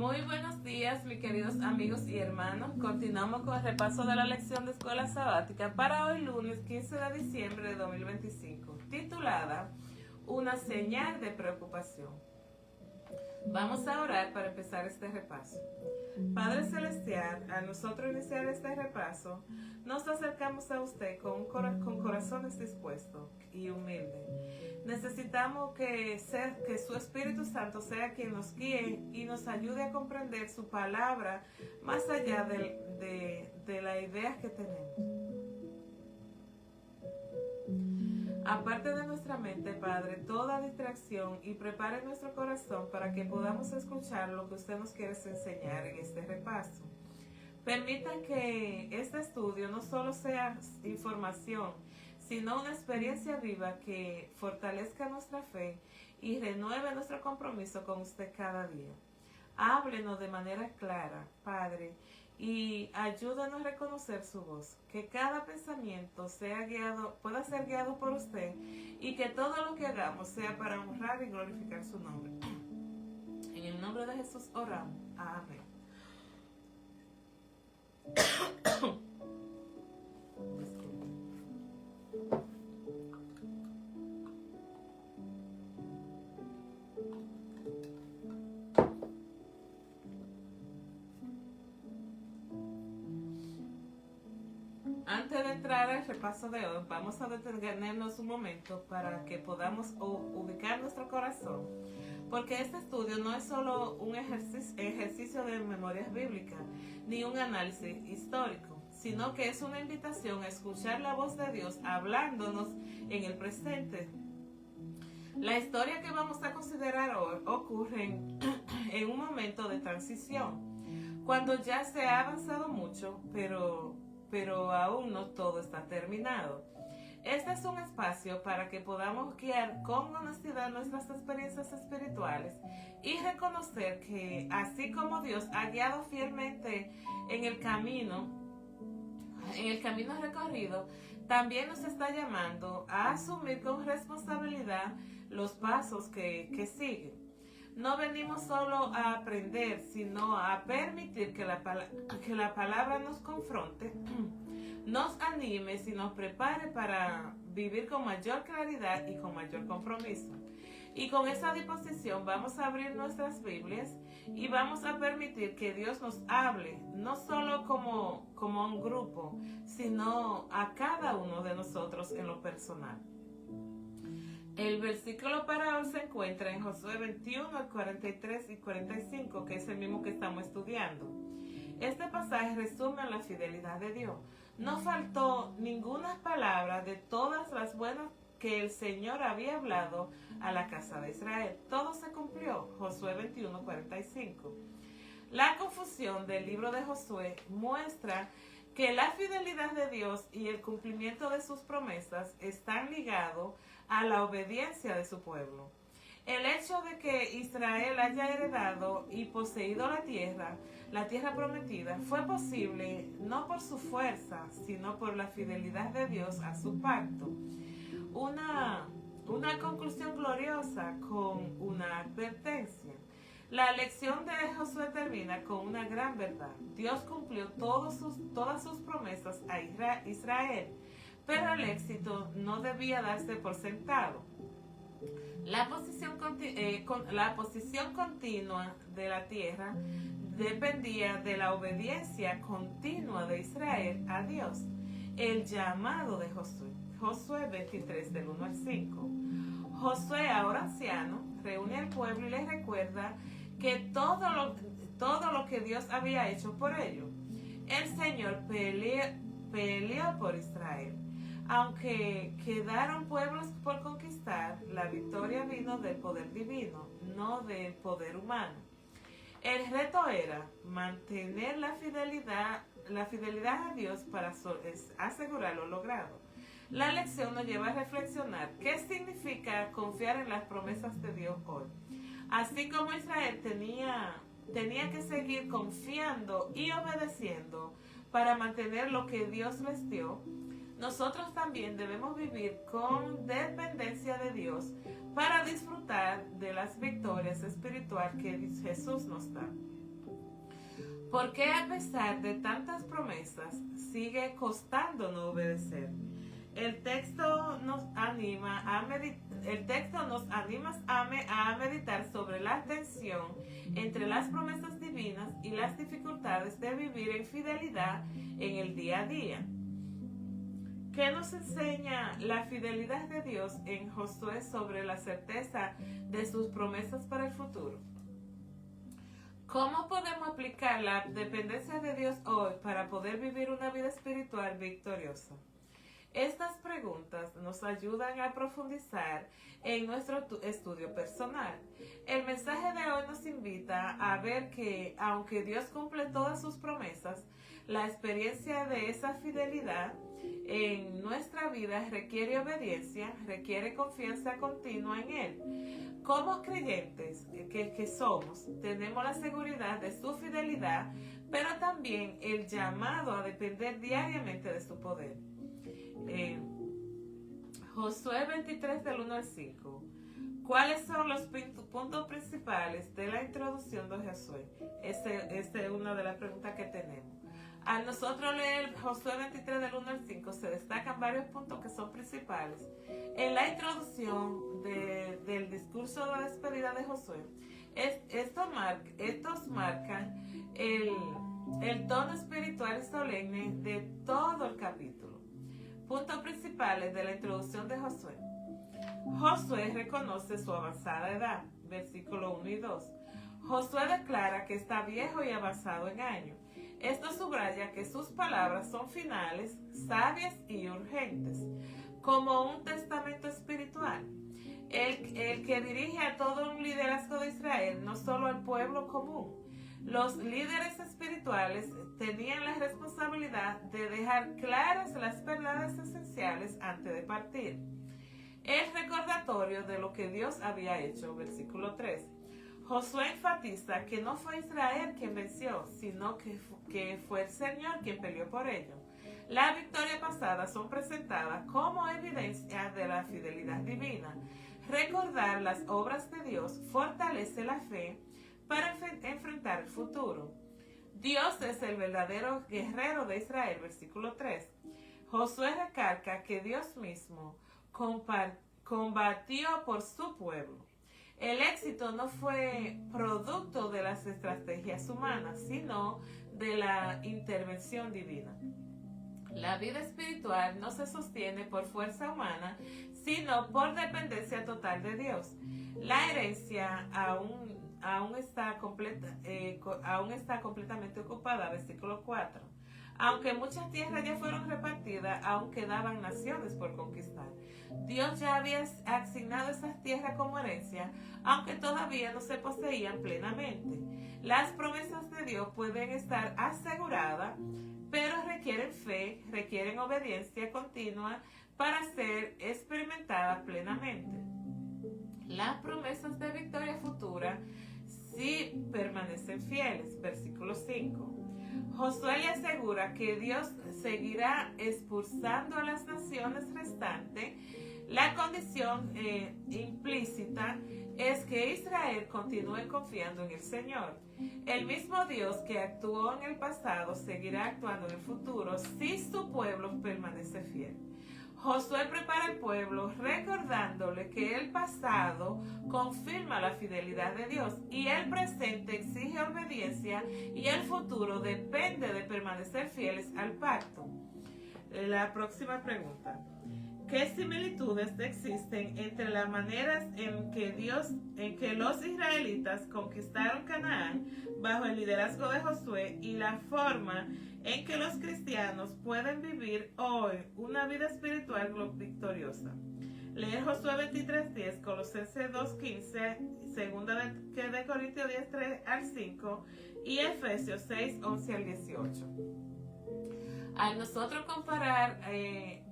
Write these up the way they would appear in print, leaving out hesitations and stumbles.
Muy buenos días, mis queridos amigos y hermanos. Continuamos con el repaso de la lección de escuela sabática para hoy lunes 15 de diciembre de 2025, titulada Una señal de preocupación. Vamos a orar para empezar este repaso. Padre Celestial, al nosotros iniciar este repaso, nos acercamos a usted con corazones dispuestos y humildes. Necesitamos que su Espíritu Santo sea quien nos guíe y nos ayude a comprender su palabra más allá de las ideas que tenemos. Aparte de nuestra mente, Padre, toda distracción y prepare nuestro corazón para que podamos escuchar lo que usted nos quiere enseñar en este repaso. Permita que este estudio no solo sea información, sino una experiencia viva que fortalezca nuestra fe y renueve nuestro compromiso con usted cada día. Háblenos de manera clara, Padre, y ayúdanos a reconocer su voz, que cada pensamiento pueda ser guiado por usted y que todo lo que hagamos sea para honrar y glorificar su nombre. En el nombre de Jesús oramos. Amén. Antes de entrar al repaso de hoy, vamos a detenernos un momento para que podamos ubicar nuestro corazón, porque este estudio no es solo un ejercicio de memorias bíblicas, ni un análisis histórico, sino que es una invitación a escuchar la voz de Dios hablándonos en el presente. La historia que vamos a considerar hoy ocurre en un momento de transición, cuando ya se ha avanzado mucho, pero aún no todo está terminado. Este es un espacio para que podamos guiar con honestidad nuestras experiencias espirituales y reconocer que así como Dios ha guiado fielmente en el camino recorrido, también nos está llamando a asumir con responsabilidad los pasos que siguen. No venimos solo a aprender, sino a permitir que la palabra nos confronte, nos anime y nos prepare para vivir con mayor claridad y con mayor compromiso. Y con esa disposición vamos a abrir nuestras Biblias y vamos a permitir que Dios nos hable, no solo como un grupo, sino a cada uno de nosotros en lo personal. El versículo para hoy se encuentra en Josué 21, 43 y 45, que es el mismo que estamos estudiando. Este pasaje resume la fidelidad de Dios. No faltó ninguna palabra de todas las buenas que el Señor había hablado a la casa de Israel. Todo se cumplió. Josué 21, 45. La confusión del libro de Josué muestra que la fidelidad de Dios y el cumplimiento de sus promesas están ligados a la obediencia de su pueblo. El hecho de que Israel haya heredado y poseído la tierra prometida, fue posible no por su fuerza, sino por la fidelidad de Dios a su pacto. Una conclusión gloriosa con una advertencia. La lección de Josué termina con una gran verdad. Dios cumplió todas sus promesas a Israel, pero el éxito no debía darse por sentado. La posición continua de la tierra dependía de la obediencia continua de Israel a Dios. El llamado de Josué 23 del 1 al 5. Josué, ahora anciano, reúne al pueblo y les recuerda que todo lo que Dios había hecho por ellos. El Señor peleó por Israel. Aunque quedaron pueblos por conquistar, la victoria vino del poder divino, no del poder humano. El reto era mantener la fidelidad a Dios para asegurar lo logrado. La lección nos lleva a reflexionar qué significa confiar en las promesas de Dios hoy. Así como Israel tenía que seguir confiando y obedeciendo para mantener lo que Dios les dio, nosotros también debemos vivir con dependencia de Dios para disfrutar de las victorias espirituales que Jesús nos da. ¿Por qué a pesar de tantas promesas sigue costando no obedecer? El texto nos anima a meditar sobre la tensión entre las promesas divinas y las dificultades de vivir en fidelidad en el día a día. ¿Qué nos enseña la fidelidad de Dios en Josué sobre la certeza de sus promesas para el futuro? ¿Cómo podemos aplicar la dependencia de Dios hoy para poder vivir una vida espiritual victoriosa? Estas preguntas nos ayudan a profundizar en nuestro estudio personal. El mensaje de hoy nos invita a ver que, aunque Dios cumple todas sus promesas, la experiencia de esa fidelidad en nuestra vida requiere obediencia, requiere confianza continua en Él. Como creyentes que somos, tenemos la seguridad de su fidelidad, pero también el llamado a depender diariamente de su poder. Josué 23 del 1 al 5. ¿Cuáles son los puntos principales de la introducción de Josué? Esa es una de las preguntas que tenemos. Al nosotros leer Josué 23 del 1 al 5 se destacan varios puntos que son principales. En la introducción del discurso de despedida de Josué, estos marcan el tono espiritual y solemne de todo el capítulo. Puntos principales de la introducción de Josué. Josué reconoce su avanzada edad, versículo 1 y 2. Josué declara que está viejo y avanzado en años. Esto subraya que sus palabras son finales, sabias y urgentes, como un testamento espiritual. El que dirige a todo un liderazgo de Israel, no solo al pueblo común. Los líderes espirituales tenían la responsabilidad de dejar claras las verdades esenciales antes de partir. El recordatorio de lo que Dios había hecho, versículo 3. Josué enfatiza que no fue Israel quien venció, sino que fue el Señor quien peleó por ello. Las victorias pasadas son presentadas como evidencia de la fidelidad divina. Recordar las obras de Dios fortalece la fe para enfrentar el futuro. Dios es el verdadero guerrero de Israel, versículo 3. Josué recalca que Dios mismo combatió por su pueblo. El éxito no fue producto de las estrategias humanas, sino de la intervención divina. La vida espiritual no se sostiene por fuerza humana, sino por dependencia total de Dios. La herencia aún está completamente ocupada, versículo 4. Aunque muchas tierras ya fueron repartidas, aún quedaban naciones por conquistar. Dios ya había asignado esas tierras como herencia, aunque todavía no se poseían plenamente. Las promesas de Dios pueden estar aseguradas, pero requieren fe, requieren obediencia continua para ser experimentadas plenamente. Las promesas de victoria futura sí permanecen fieles, versículo 5. Josué le asegura que Dios seguirá expulsando a las naciones restantes. La condición implícita es que Israel continúe confiando en el Señor. El mismo Dios que actuó en el pasado seguirá actuando en el futuro si su pueblo permanece fiel. Josué prepara al pueblo recordándole que el pasado confirma la fidelidad de Dios y el presente exige obediencia y el futuro depende de permanecer fieles al pacto. La próxima pregunta. ¿Qué similitudes existen entre las maneras en que los israelitas conquistaron Canaán bajo el liderazgo de Josué y la forma en que los cristianos pueden vivir hoy una vida espiritual victoriosa? Leer Josué 23:10, Colosenses 2:15, 2 de Corintios 10:3 al 5 y Efesios 6:11 al 18. Al nosotros comparar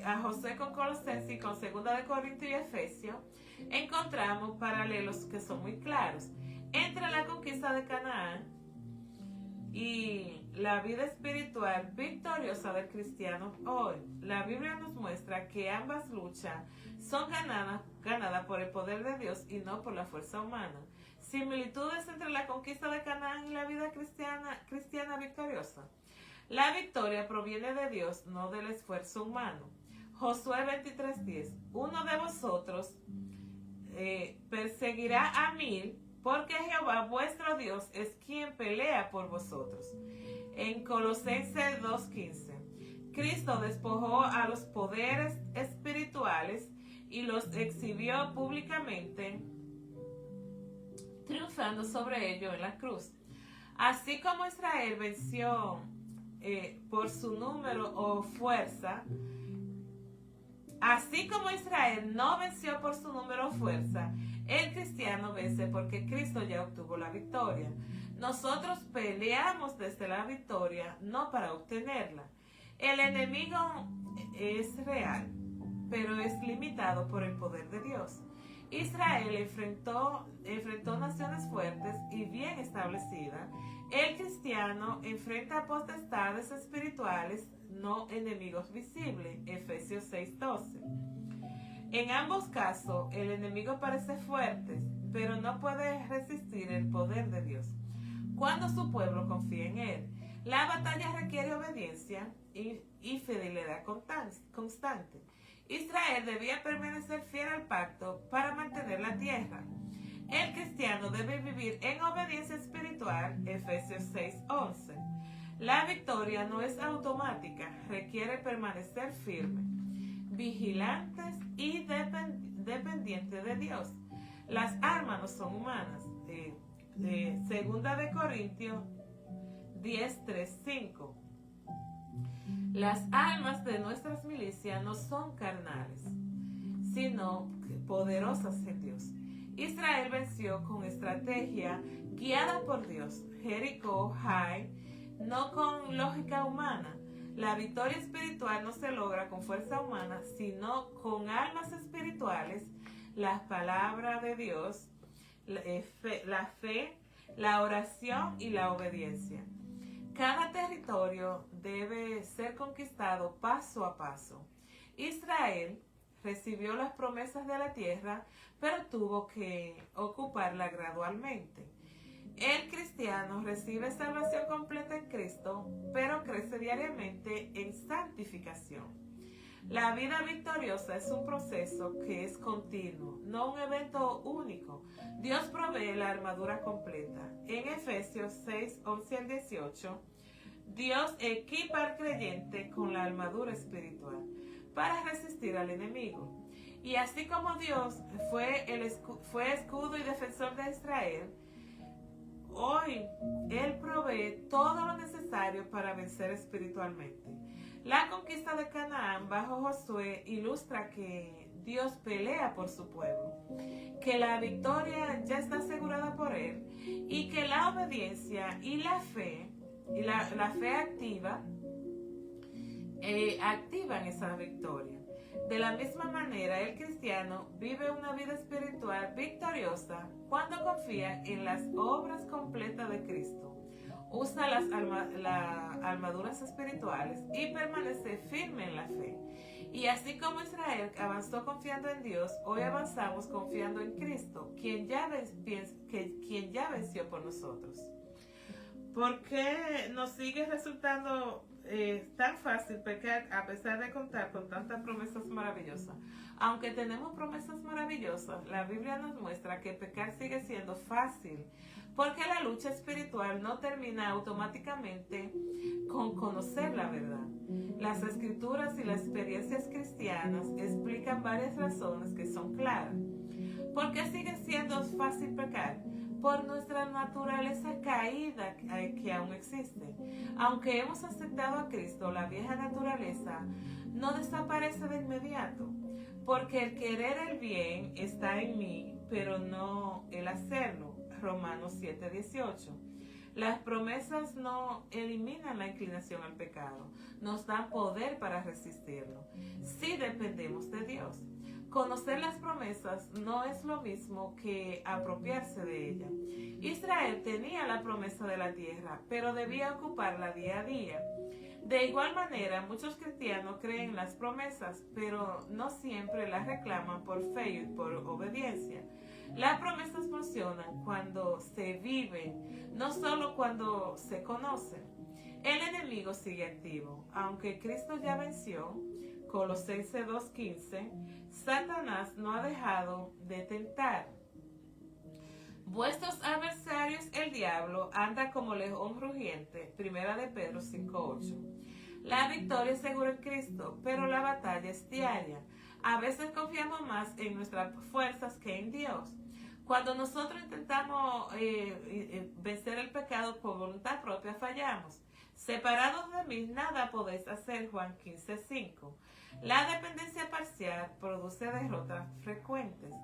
a Josué con Colosenses y con 2 de Corintios y Efesios, encontramos paralelos que son muy claros entre la conquista de Canaán y la vida espiritual victoriosa del cristiano hoy. La Biblia nos muestra que ambas luchas son ganadas por el poder de Dios y no por la fuerza humana. Similitudes entre la conquista de Canaán y la vida cristiana victoriosa. La victoria proviene de Dios, no del esfuerzo humano. Josué 23:10. Uno de vosotros perseguirá a 1000, porque Jehová vuestro Dios es quien pelea por vosotros. En Colosenses 2:15. Cristo despojó a los poderes espirituales y los exhibió públicamente, triunfando sobre ellos en la cruz. Así como Israel venció por su número o fuerza, así como Israel no venció por su número o fuerza, el cristiano vence porque Cristo ya obtuvo la victoria. Nosotros peleamos desde la victoria, no para obtenerla. El enemigo es real, pero es limitado por el poder de Dios. Israel enfrentó naciones fuertes y bien establecidas. El cristiano enfrenta potestades espirituales, no enemigos visibles. Efesios 6:12. En ambos casos, el enemigo parece fuerte, pero no puede resistir el poder de Dios cuando su pueblo confía en él. La batalla requiere obediencia y fidelidad constante. Israel debía permanecer fiel al pacto para mantener la tierra. El cristiano debe vivir en obediencia espiritual. Efesios 6:11. La victoria no es automática, requiere permanecer firme, vigilantes y dependientes de Dios. Las armas no son humanas. Segunda de Corintios 10:3-5. Las armas de nuestras milicias no son carnales, sino poderosas en Dios. Israel venció con estrategia guiada por Dios. Jericó, Jai, no con lógica humana. La victoria espiritual no se logra con fuerza humana, sino con armas espirituales, la palabra de Dios, la fe, la oración y la obediencia. Cada territorio debe ser conquistado paso a paso. Israel recibió las promesas de la tierra, pero tuvo que ocuparla gradualmente. El cristiano recibe salvación completa en Cristo, pero crece diariamente en santificación. La vida victoriosa es un proceso que es continuo, no un evento único. Dios provee la armadura completa. En Efesios 6:11-18, Dios equipa al creyente con la armadura espiritual para resistir al enemigo. Y así como Dios fue escudo y defensor de Israel, hoy Él provee todo lo necesario para vencer espiritualmente. La conquista de Canaán bajo Josué ilustra que Dios pelea por su pueblo, que la victoria ya está asegurada por Él y que la obediencia y la fe activan esa victoria. De la misma manera, el cristiano vive una vida espiritual victoriosa cuando confía en las obras completas de Cristo, usa las armaduras espirituales y permanece firme en la fe. Y así como Israel avanzó confiando en Dios, hoy avanzamos confiando en Cristo, quien ya venció por nosotros. ¿Por qué nos sigue resultando tan fácil pecar a pesar de contar con tantas promesas maravillosas? Aunque tenemos promesas maravillosas, la Biblia nos muestra que pecar sigue siendo fácil, porque la lucha espiritual no termina automáticamente con conocer la verdad. Las escrituras y las experiencias cristianas explican varias razones que son claras. ¿Por qué sigue siendo fácil pecar? Por nuestra naturaleza caída que aún existe. Aunque hemos aceptado a Cristo, la vieja naturaleza no desaparece de inmediato, porque el querer el bien está en mí, pero no el hacerlo. Romanos 7:18. Las promesas no eliminan la inclinación al pecado, nos dan poder para resistirlo, si dependemos de Dios. Conocer las promesas no es lo mismo que apropiarse de ellas. Israel tenía la promesa de la tierra, pero debía ocuparla día a día. De igual manera, muchos cristianos creen las promesas, pero no siempre las reclaman por fe y por obediencia. Las promesas funcionan cuando se viven, no solo cuando se conocen. El enemigo sigue activo. Aunque Cristo ya venció, Colosenses 2:15, Satanás no ha dejado de tentar. Vuestros adversarios, el diablo, anda como león rugiente. Primera de Pedro 5:8. La victoria es segura en Cristo, pero la batalla es diaria. A veces confiamos más en nuestras fuerzas que en Dios. Cuando nosotros intentamos vencer el pecado por voluntad propia, fallamos. Separados de mí, nada podéis hacer, Juan 15:5. La dependencia parcial produce derrotas frecuentes.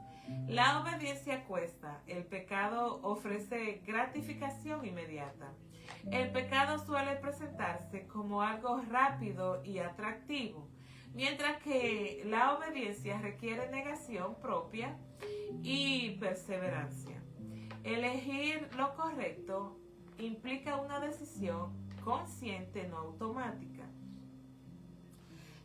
La obediencia cuesta. El pecado ofrece gratificación inmediata. El pecado suele presentarse como algo rápido y atractivo, mientras que la obediencia requiere negación propia y perseverancia. Elegir lo correcto implica una decisión consciente, no automática.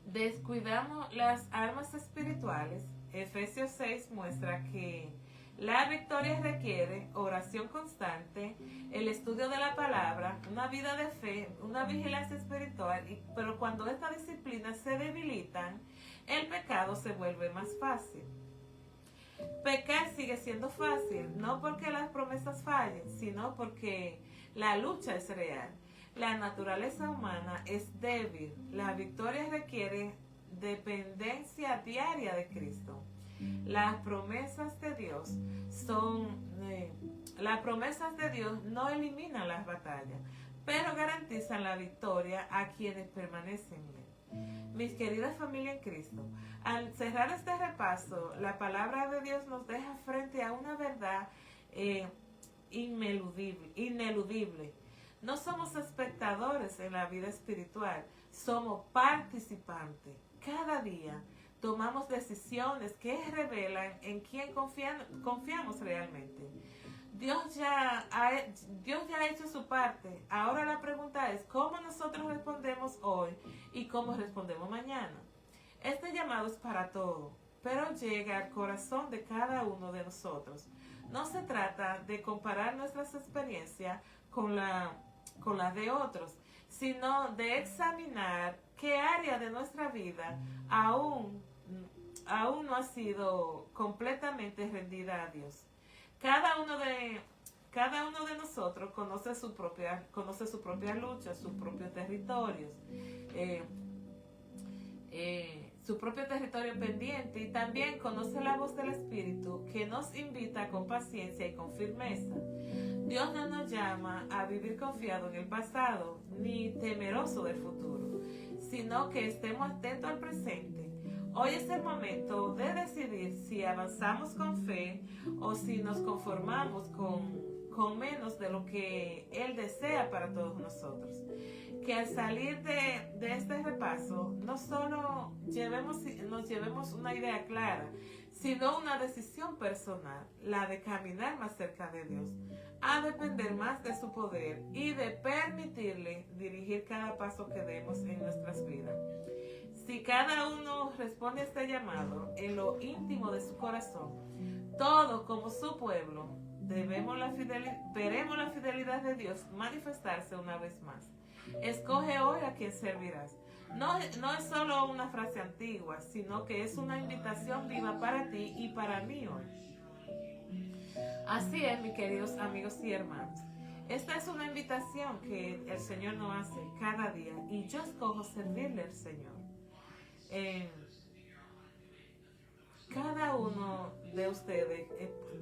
Descuidamos las armas espirituales. Efesios 6 muestra que la victoria requiere oración constante, el estudio de la palabra, una vida de fe, una vigilancia espiritual, pero cuando estas disciplinas se debilitan, el pecado se vuelve más fácil. Pecar sigue siendo fácil, no porque las promesas fallen, sino porque la lucha es real. La naturaleza humana es débil. La victoria requiere dependencia diaria de Cristo. Las promesas de Dios no eliminan las batallas, pero garantizan la victoria a quienes permanecen en él. Mis queridas familias en Cristo, al cerrar este repaso, la palabra de Dios nos deja frente a una verdad ineludible. No somos espectadores en la vida espiritual, somos participantes. Cada día tomamos decisiones que revelan en quién confiamos realmente. Dios ya ha hecho su parte. Ahora la pregunta es cómo nosotros respondemos hoy y cómo respondemos mañana. Este llamado es para todo, pero llega al corazón de cada uno de nosotros. No se trata de comparar nuestras experiencias con las de otros, sino de examinar qué área de nuestra vida aún no ha sido completamente rendida a Dios. Cada uno de nosotros conoce su propia lucha, sus propios territorios, su propio territorio pendiente, y también conoce la voz del Espíritu que nos invita con paciencia y con firmeza. Dios no nos llama a vivir confiado en el pasado ni temeroso del futuro, sino que estemos atentos al presente. Hoy es el momento de decidir si avanzamos con fe o si nos conformamos con menos de lo que Él desea para todos nosotros. Que al salir de este repaso, no solo nos llevemos una idea clara, sino una decisión personal, la de caminar más cerca de Dios, a depender más de su poder y de permitirle dirigir cada paso que demos en nuestras vidas. Si cada uno responde a este llamado en lo íntimo de su corazón, todos como su pueblo veremos la fidelidad de Dios manifestarse una vez más. Escoge hoy a quien servirás. No es solo una frase antigua, sino que es una invitación viva para ti y para mí hoy. Así es, mis queridos amigos y hermanos. Esta es una invitación que el Señor nos hace cada día y yo escojo servirle al Señor. Cada uno de ustedes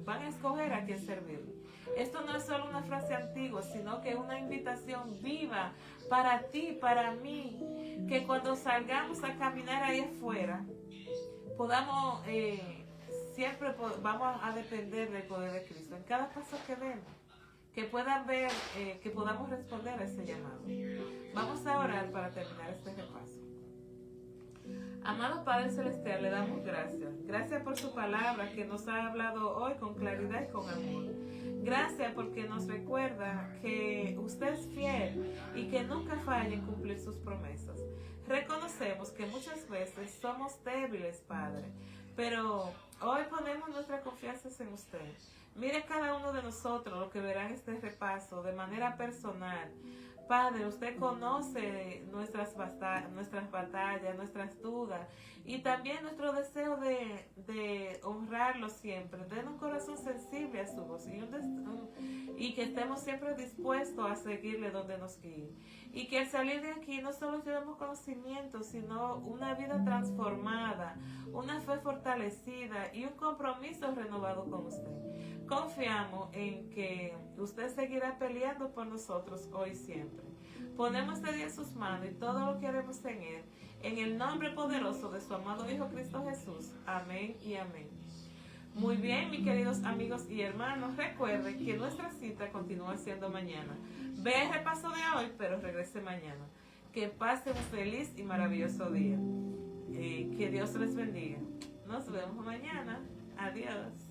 van a escoger a quién servirle. Esto no es solo una frase antigua, sino que es una invitación viva para ti, para mí, que cuando salgamos a caminar ahí afuera, podamos, siempre vamos a depender del poder de Cristo. En cada paso que demos, que puedan ver, que podamos responder a ese llamado. Vamos a orar para terminar este repaso. Amado Padre Celestial, le damos gracias. Gracias por su palabra que nos ha hablado hoy con claridad y con amor. Gracias porque nos recuerda que usted es fiel y que nunca falla en cumplir sus promesas. Reconocemos que muchas veces somos débiles, Padre, pero Hoy ponemos nuestra confianza en usted. Mire cada uno de nosotros lo que verán este repaso de manera personal. Padre, usted conoce nuestras batallas, nuestras dudas y también nuestro deseo de honrarlo siempre. Den un corazón sensible a su voz y que estemos siempre dispuestos a seguirle donde nos guíe. Y que al salir de aquí no solo llevemos conocimiento, sino una vida transformada, una fe fortalecida y un compromiso renovado con usted. Confiamos en que usted seguirá peleando por nosotros hoy y siempre. Ponemos este día en sus manos y todo lo que haremos en él, en el nombre poderoso de su amado Hijo Cristo Jesús. Amén y amén. Muy bien, mis queridos amigos y hermanos, recuerden que nuestra cita continúa siendo mañana. Ve el repaso de hoy, pero regrese mañana. Que pasen un feliz y maravilloso día. Que Dios les bendiga. Nos vemos mañana. Adiós.